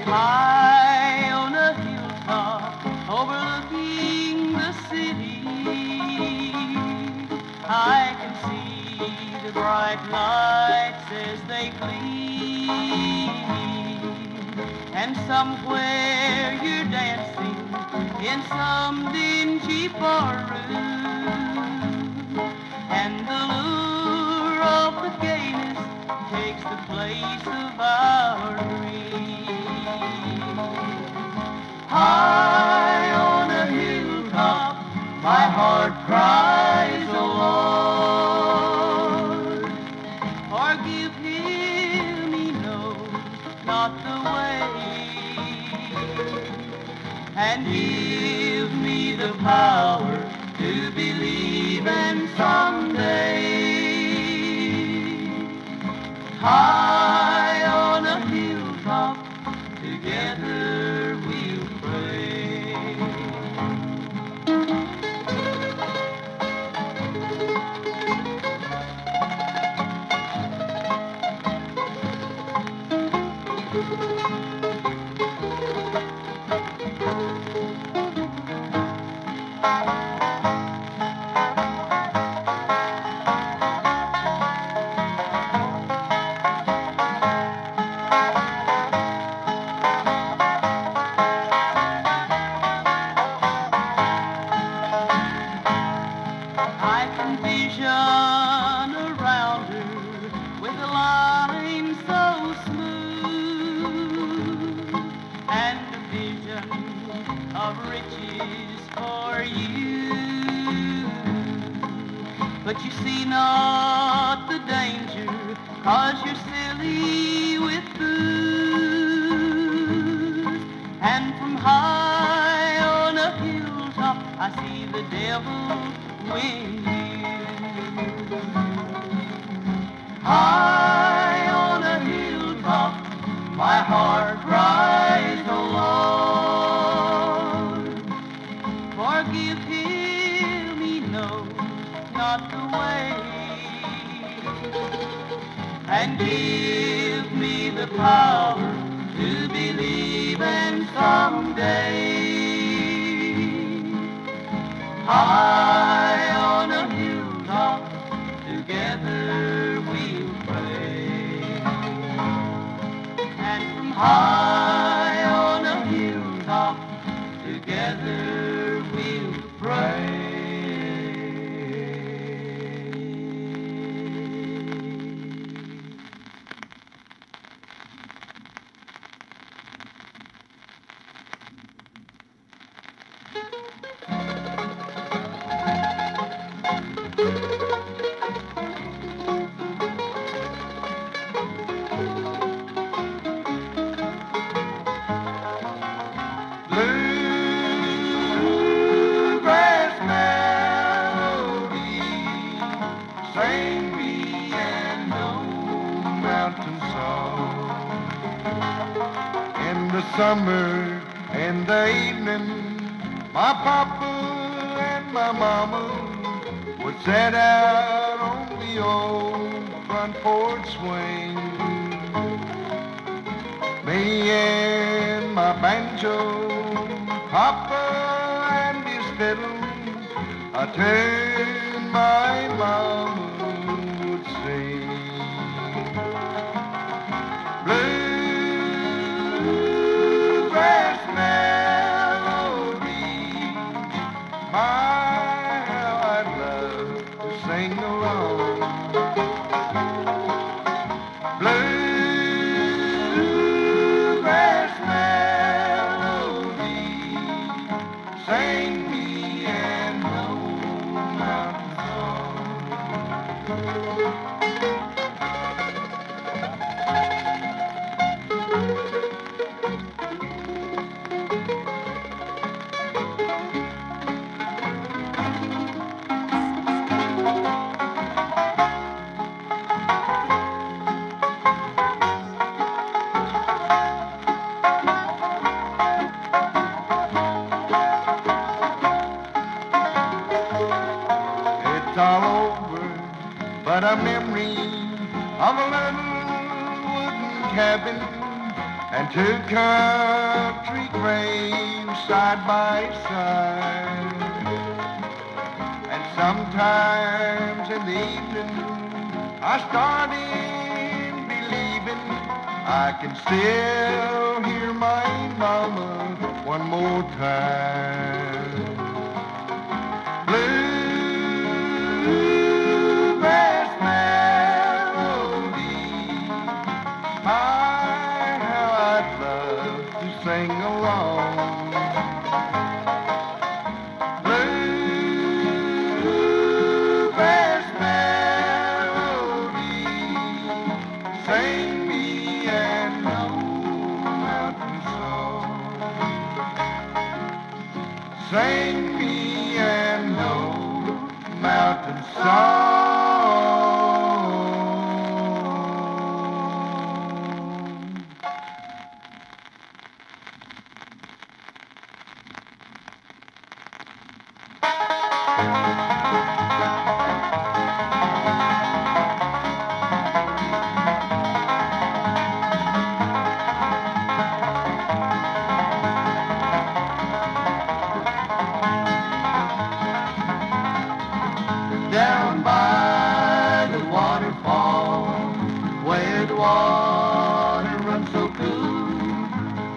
High on a hilltop overlooking the city, I can see the bright lights as they gleam, and somewhere you're dancing in some dingy barroom, and the lure of the gayness takes the place of our dreams. High on a hilltop, my heart cries, oh Lord, forgive him, he knows not the way, and give me the power to believe in someday. High on a hilltop, together we'll pray. I can vision around her with a line so smooth, and a vision of riches for you. But you see not the danger, 'cause you're silly with booze, and from high on a hilltop I see the devil win you. High on a hilltop, my heart cries, oh Lord, forgive him, he knows not the way, and give me the power to believe in someday. High on a hilltop, together we'll pray. And from high on a hilltop, together we'll pray. the summer and the evening, my papa and my mama would set out on the old front porch swing. Me and my banjo, papa and his fiddle, a tune my mama would sing. Bluegrass melody, my, how I'd love to sing along. Bluegrass melody, sing me an old mountain song. It's all over, but a memory of a little wooden cabin and two country graves side by side. And sometimes in the evening I started believing I can still hear my mama one more time. Bluegrass melody, my, how I'd love to sing along. Bluegrass melody, sing me an old mountain song. Sing me an old mountain song. Down by the waterfall, where the water runs so cool,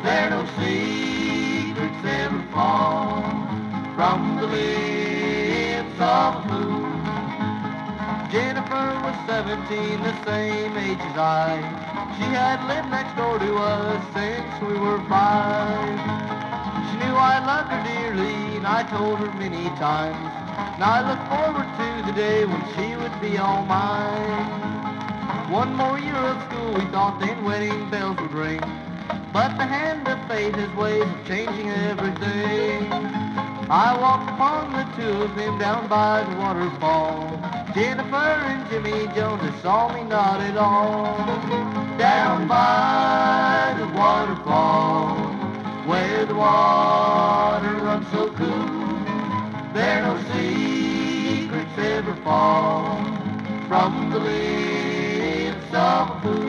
there no secrets ever fall from the lips of a fool. Jennifer was 17, the same age as I. She had lived next door to us since we were 5. She knew I loved her dearly, and I told her many times. And I look forward to the day when she would be all mine. One more year of school, we thought, then wedding bells would ring. But the hand of fate has ways of changing everything. I walked upon the two of them down by the waterfall. Jennifer and Jimmy Jones, they saw me not at all. Down by the waterfall, where the water runs so cool, there no secrets ever fall from the lips of a fool.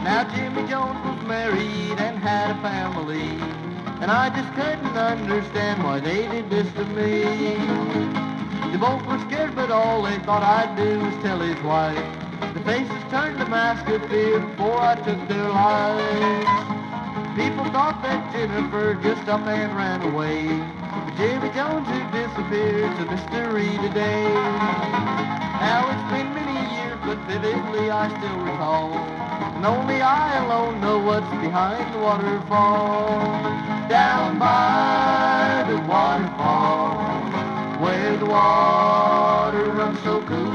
Now Jimmy Jones was married and had a family, and I just couldn't understand why they did this to me. They both were scared, but all they thought I'd do was tell his wife. The faces turned a mask of fear before I took their lives. People thought that Jennifer just up and ran away, but Jimmy Jones, who disappeared, is a mystery today. Now it's been many years, but vividly I still recall, and only I alone know what's behind the waterfall. Down by the waterfall, where the water runs so cool,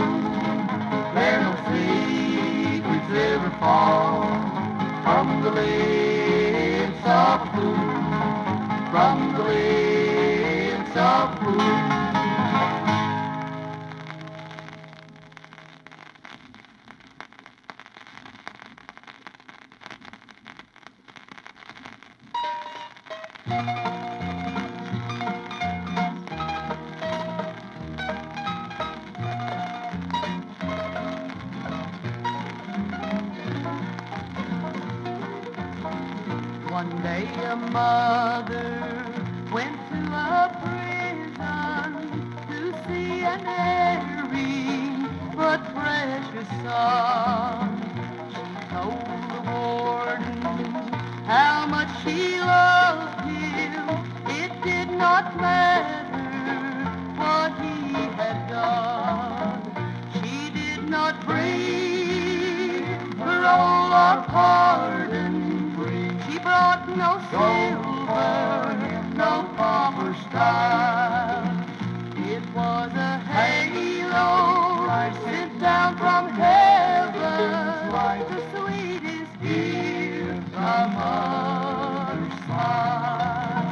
there no secrets ever fall from the lips of a fool, from the lips of a fool. One day a mother went to a prison to see an erring but precious son. She told the warden how much she loved him. It did not matter what he had done. She did not bring her roll or pardon. She brought no silver, no pomp style. It was a halo sent down from heaven, the sweetest gift a mother's smile.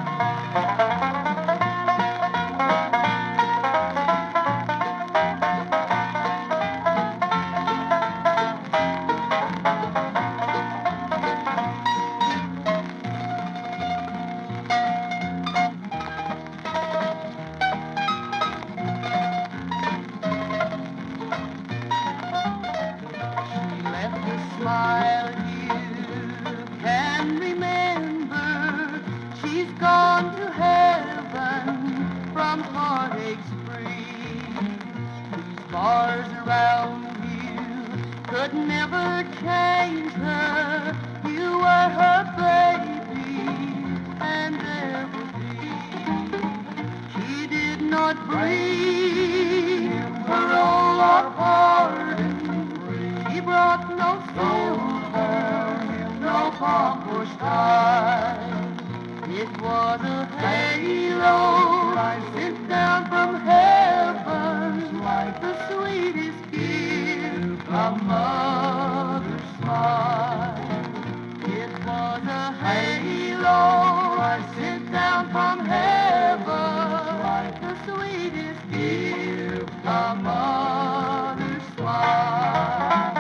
Smile you can remember. She's gone to heaven from heartaches free. These bars around you could never change her. You were her baby and ever be. She did not bring parole or pardon. He brought no silver, no pomp or style. It was a halo sent down from heaven, like the sweetest gift a mother's smile. It was a halo sent down from heaven, like the sweetest gift a mother's smile.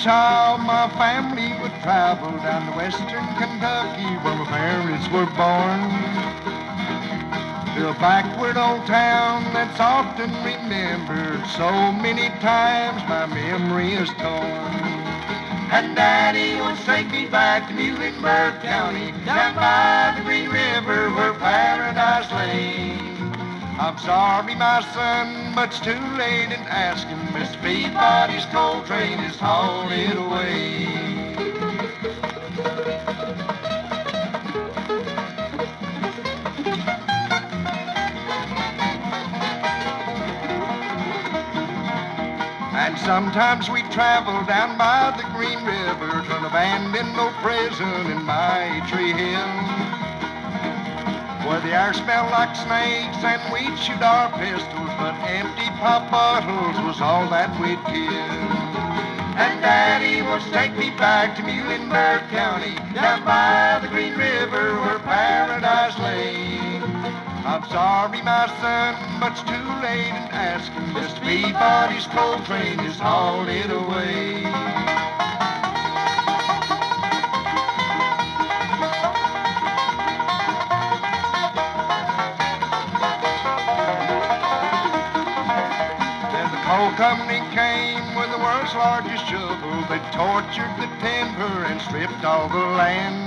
child, my family would travel down to western Kentucky where my parents were born. To a backward old town that's often remembered, so many times my memory is torn. And Daddy will take me back to Muhlenberg County, down by the Green River where paradise lay. I'm sorry, my son, but it's too late in asking. Miss Peabody's coal train is hauled it away. And sometimes we travel down by the Green River to an abandoned old prison in Maitri Hill, where the air smelled like snakes and we'd shoot our pistols, but empty pop bottles was all that we'd kill. And Daddy will take me back to Muhlenberg County, down by the Green River where paradise lay. I'm sorry, my son, but it's too late in asking. Miss Peabody's coal train is hauled it away. Coal company came with the world's largest shovel. They tortured the timber and stripped all the land.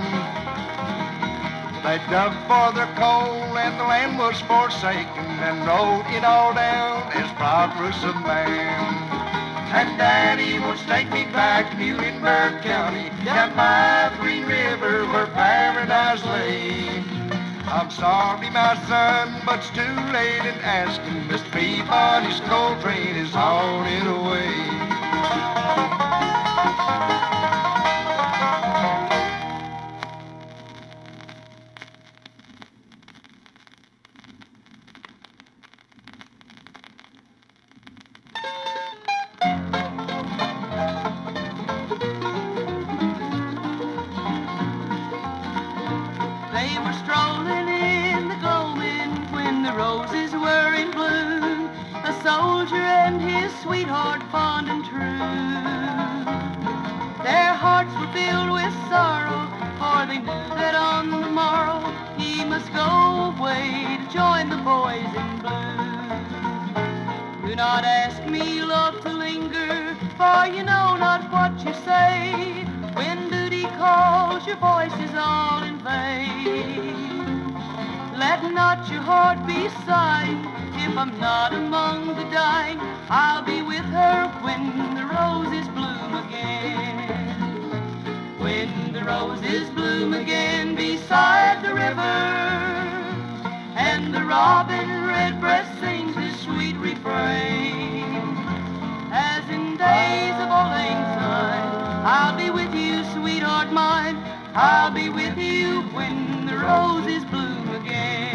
They dug for their coal and the land was forsaken and wrote it all down as progress of man. And Daddy will take me back to Muhlenberg County, down by the Green River where paradise lay. I'm sorry, my son, but it's too late in asking. Miss Peabody's coal train is hauled it away. They were strolling in the gloaming when the roses were in bloom, a soldier and his sweetheart fond and true. Their hearts were filled with sorrow, for they knew that on the morrow he must go away to join the boys in blue. Do not ask me, love, to linger, for you know not what you say. When duty calls, your voice is all in vain. Let not your heart be sighing if I'm not among the dying. I'll be with her when the roses bloom again. When the roses bloom again beside the river, and the robin redbreast sings his sweet refrain. As in days of old lang syne, I'll be with you, sweetheart mine. I'll be with you when the roses bloom again.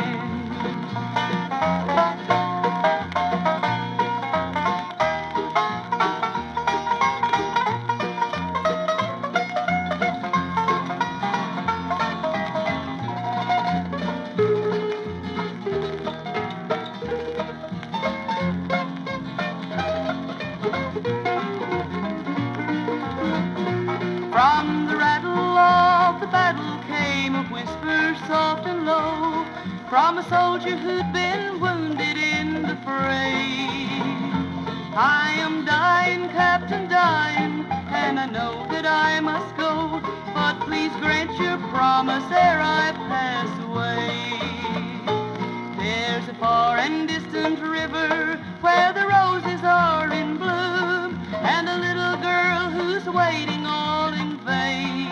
From the rattle of the battle came a whisper soft and low, from a soldier who'd been wounded in the fray. I am dying, Captain, dying, and I know that I must go, but please grant your promise ere I pass away. There's a far and distant river where the roses are in bloom, and a little girl who's waiting all in vain.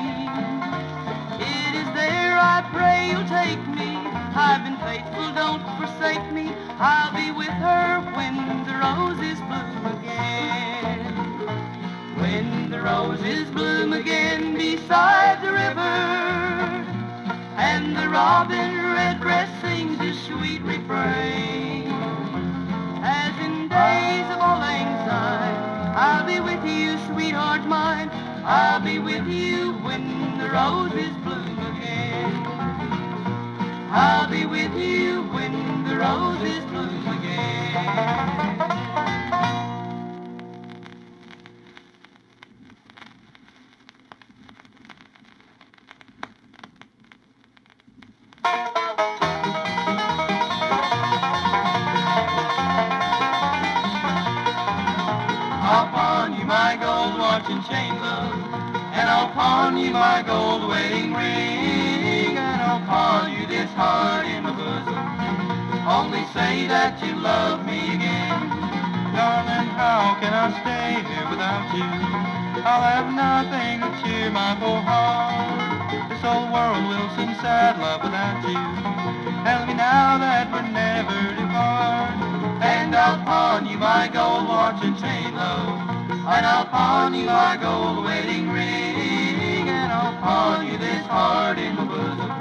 It is there I pray you'll take me. I've been faithful, don't forsake me. I'll be with her when the roses bloom again. When the roses bloom again beside the river, and the robin redbreast sings his sweet refrain. As in days of old lang syne, I'll be with you, sweetheart mine. I'll be with you when the roses bloom again. I'll be with you when the roses bloom again. watching chain love. And I'll pawn you my gold wedding ring, and I'll pawn you this heart in my bosom. Only say that you love me again. Darling, how can I stay here without you? I'll have nothing to cheer my poor heart. This old world will seem sad, love, without you. Tell me now that we're never to part. And I'll pawn you my gold watch and chain, love. And I'll pawn you my gold wedding ring, and I'll pawn you this heart in my bosom.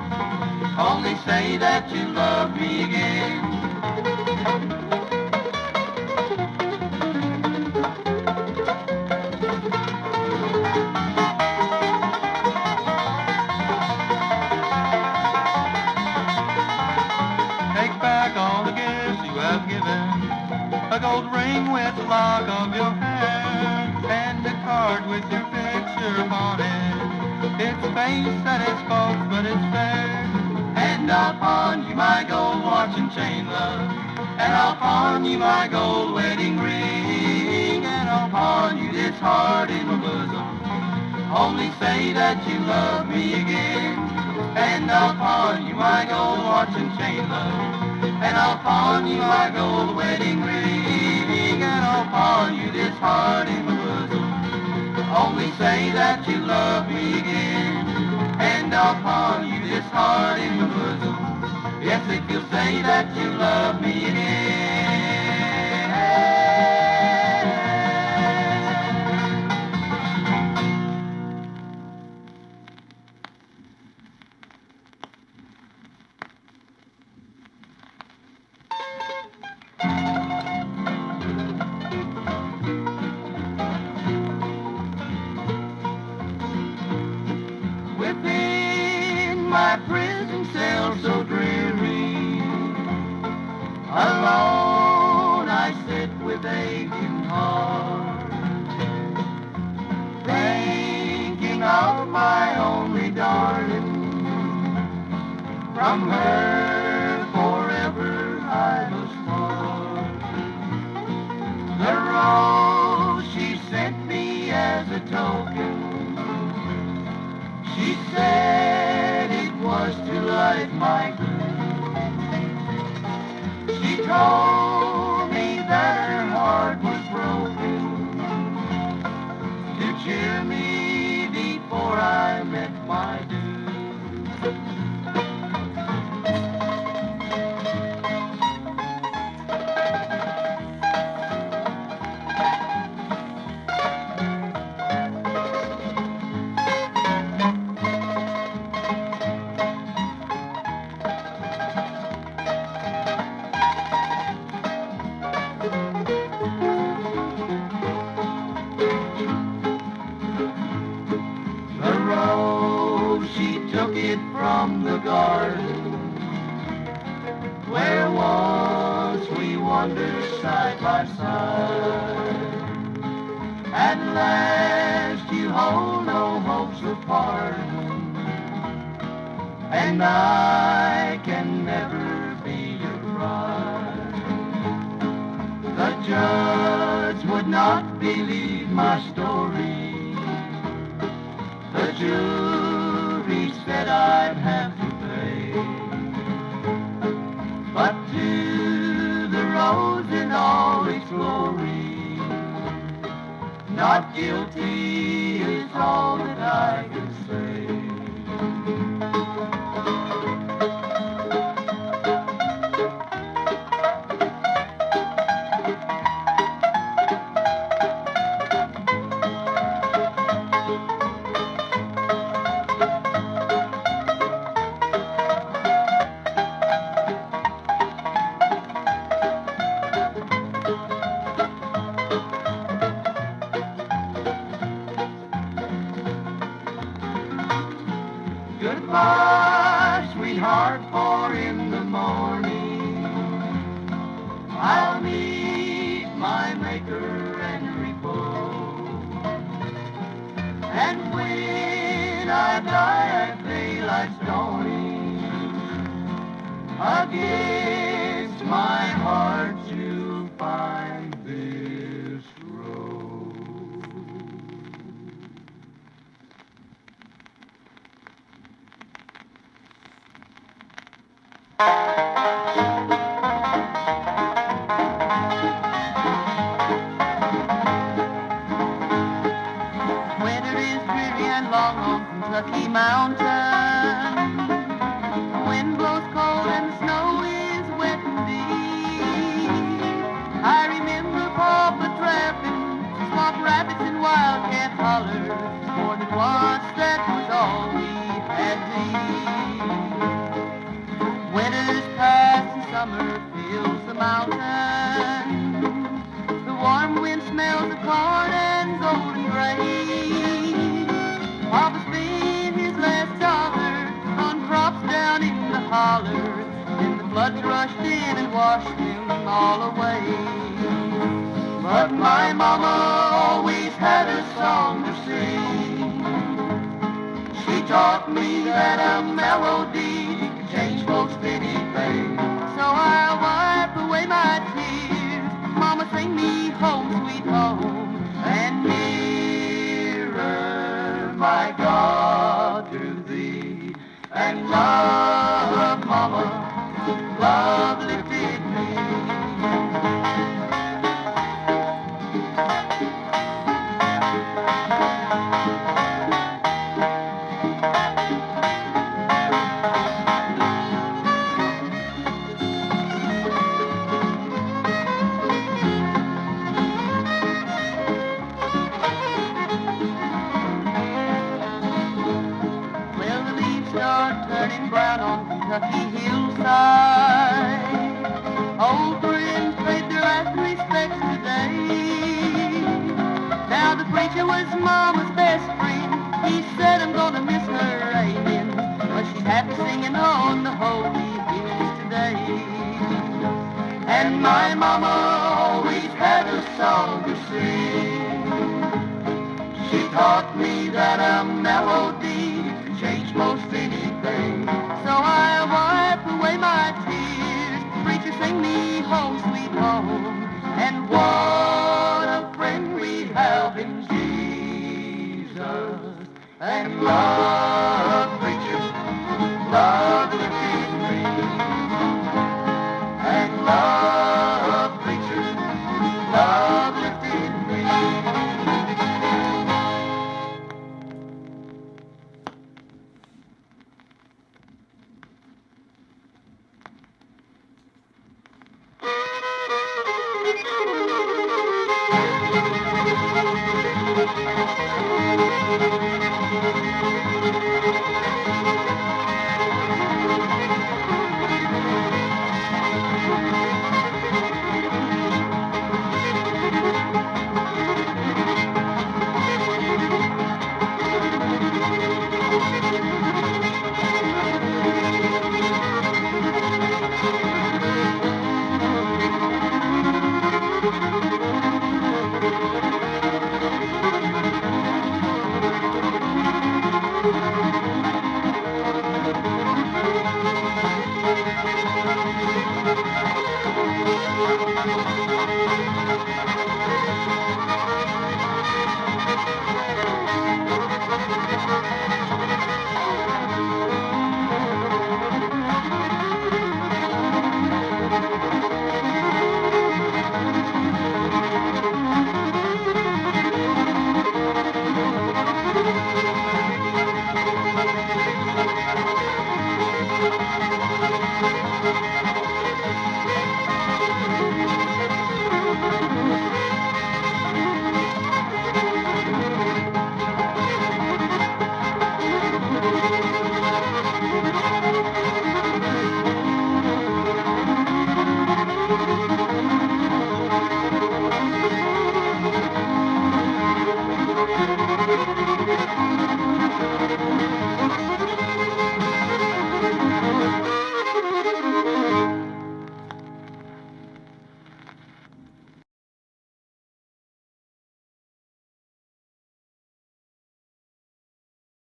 Only say that you love me again. Take back all the gifts you have given, a gold ring with the lock of your hair, and a card with your picture upon it. It's face that is false, but it's fair. And I'll pawn you my gold watch and chain, love. And I'll pawn you my gold wedding ring, and I'll pawn you this heart in my bosom. Only say that you love me again. And I'll pawn you my gold watch and chain, love. And I'll pawn you my gold wedding ring, and I'll pawn you this heart in my bosom. Only say that you love me again. And I'll pawn you this heart in my bosom. Yes, if you'll say that you love me again. Within my prison cell so dreary, alone I sit with aching heart, thinking of my only darling. From her forever I must part. The rose she sent me as a token, she said it was to light my gloom. She told me that her heart was broken, to cheer me before I met my doom. From the garden where once we wandered side by side, at last you hold no hopes of pardon, and I can never be your bride. The judge would not believe my story. The jury said I'd have to pay, but to the rose in all its glory, not guilty is all that I can say. Goodbye, sweetheart, for in the morning I'll meet my maker and repose. And when I die at daylight's dawning, against my heart you'll find this rose. song on Kentucky mountain. The wind blows cold and the snow is wet and deep. I remember Papa trapping swamp rabbits and wildcat hollers, more than once that was all we had to eat. Winter's past and summer fills the mountain. The warm wind smells of corn and golden grain. Papa spent his last dollar on crops down in the holler, and the floods rushed in and washed them all away. But my mama always had a song to sing. She taught me that a melody can change most anything. So I wipe away my tears. Mama, sing me home, sweet home, and nearer, my God, to thee. And love, mama, love lifted me. Turning brown on Kentucky hillside. Old friends paid their last respects today. Now the preacher was Mama's best friend. He said, I'm gonna miss her, amen, but she's happy singing on the holy hymns today. And my mama always had a song to sing. She taught me that a melody can change most anything. So I wipe away my tears. Preacher, sing me home, sweet home. And what a friend we have in Jesus. And love, preacher, love lifted me. And love, preacher, love lifted me.